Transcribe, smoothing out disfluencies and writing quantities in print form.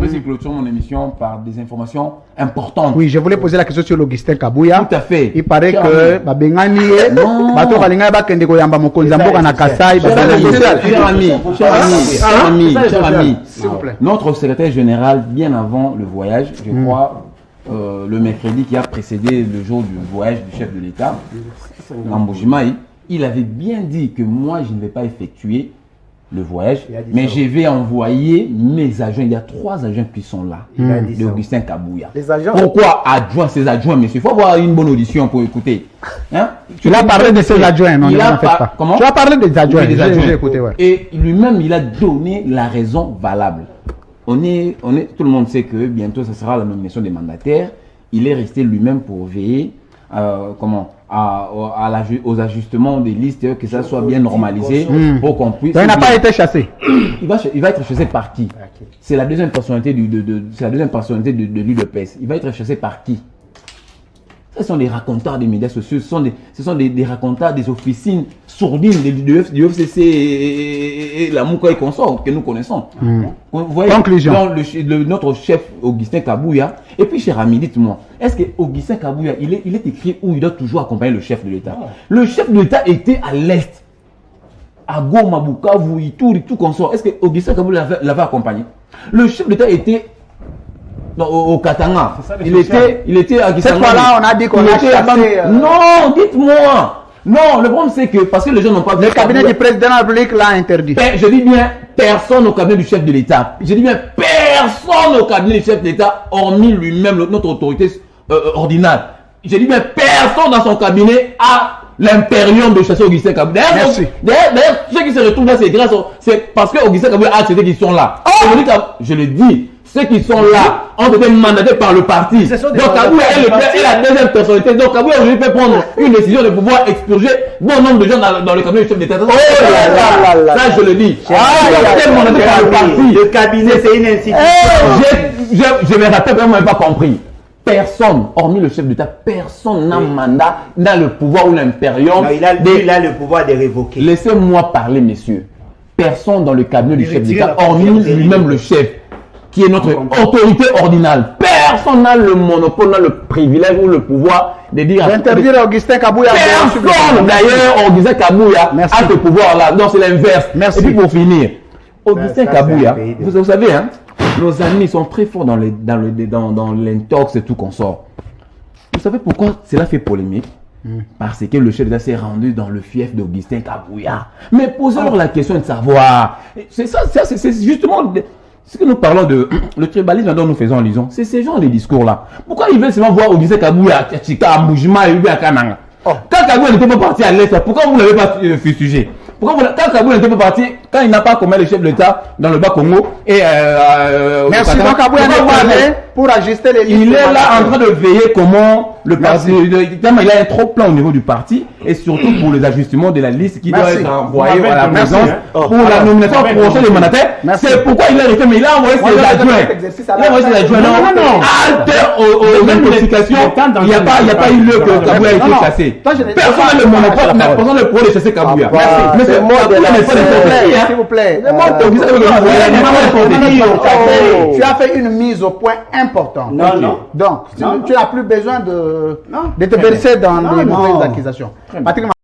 voudrais essayer de clôturer mon émission par des informations importantes. Oui, je voulais poser la question sur l'Augustin Kabouya. Tout à fait. Il paraît que Babengani Bato Balinga Bakende Koyamba Mokonza Mboka na Kasai. Cher ami, s'il vous plaît. notre secrétaire général, bien avant le voyage, je crois, le mercredi qui a précédé le jour du voyage du chef de l'État, Mambojimaï, il avait bien dit que moi, je ne vais pas effectuer le voyage, mais je vais envoyer mes agents. Il y a 3 agents qui sont là, de Augustin Kabouya. Les agents. Pourquoi adjoint ces adjoints, monsieur? Il faut avoir une bonne audition pour écouter. Hein? Tu as parlé de ses adjoints, non? Comment? Tu as parlé des adjoints. Oui, des adjoints. J'ai écouté, ouais. Et lui-même, il a donné la raison valable. Tout le monde sait que bientôt, ce sera la nomination des mandataires. Il est resté lui-même pour veiller aux ajustements des listes, que ça soit bien normalisé pour qu'on puisse. Donc, il n'a pas été chassé. Il va être chassé par qui? C'est la deuxième personnalité de l'UDPS. Il va être chassé par qui? Ce sont des raconteurs des médias sociaux, ce sont des raconteurs des officines sourdines du FCC et la Mouka et consorts que nous connaissons. Vous voyez, notre chef Augustin Kabouya. Et puis, cher ami, dites-moi, est-ce que Augustin Kabouya, il est écrit où il doit toujours accompagner le chef de l'État? Le chef de l'État était à l'Est, à Goma, Bukavu, Ituri, tout consort. Est-ce que Augustin Kabouya l'avait accompagné? Le chef de l'État était au Katanga. Il était à Kisangani. Cette fois-là, on a dit qu'on a chassé. Non, dites-moi. Non, le problème c'est que, parce que les gens n'ont pas vu. Le cabinet du président de la République l'a interdit. Je dis bien personne au cabinet du chef de l'État. Je dis bien personne au cabinet du chef de l'État, hormis lui-même, notre autorité ordinale. Je dis bien personne dans son cabinet a l'impérium de chasser Augustin Kabouya. D'ailleurs, ceux qui se retrouvent là, c'est parce que Augustin Kabouya a accepté qu'ils sont là. Je le dis. Ceux qui sont là ont été mandatés par le parti. Donc Kabouya est la deuxième personnalité. Donc Kabouya aujourd'hui peut prendre une décision de pouvoir expurger bon nombre de gens dans le cabinet du chef d'État. Ça je le dis. Le cabinet c'est une institution. Je me rappelle que vous n'avez pas compris. Personne, hormis le chef d'État, personne n'a mandat, n'a le pouvoir ou l'impérium. Il a le pouvoir de révoquer. Laissez-moi parler, messieurs. Personne dans le cabinet du chef d'État, hormis lui-même le chef, qui est notre autorité ordinale. Personne n'a le monopole, n'a le privilège ou le pouvoir de dire... D'interdire Augustin Kabouya. Personne d'ailleurs, Augustin Kabouya a ce pouvoir-là. Non, c'est l'inverse. Et puis pour finir, Augustin Kabouya, vous savez, hein, nos amis sont très forts dans l'intox et tout consort. Vous savez pourquoi cela fait polémique? Parce que le chef d'État s'est rendu dans le fief d'Augustin Kabouya. Mais posez-leur la question de savoir. C'est ça, c'est justement... Ce que nous parlons de le tribalisme dont nous faisons allusion, c'est ces gens les discours-là. Pourquoi ils veulent seulement voir Augustin Kabouya à Tchika, à Moujima et à Kananga? Quand Kabouya n'était pas parti à l'Est, pourquoi vous ne l'avez pas fustigé? Quand Kabouya n'était pas parti, quand il n'a pas commis le chef de l'État dans le Bas-Congo et merci, donc Kabouya n'est pas allé pour ajuster les listes. Il est là en train de veiller comment le parti. Il a un trop plan au niveau du parti et surtout pour les ajustements de la liste qui doit être envoyée à la présence pour la nomination prochaine des mandataires. C'est pourquoi il a resté, mais il a envoyé ses adjoints. Il a envoyé ses adjoints. Non. Aux notifications, il n'y a pas eu lieu que Kabouya ait été chassé. Personne n'a le monopole, personne ne peut chasser Kabouya. Mais c'est moi de la s'il vous plaît. Tu as fait une mise au point importante. Non. Donc, tu n'as plus besoin de te verser dans les mauvaises accusations.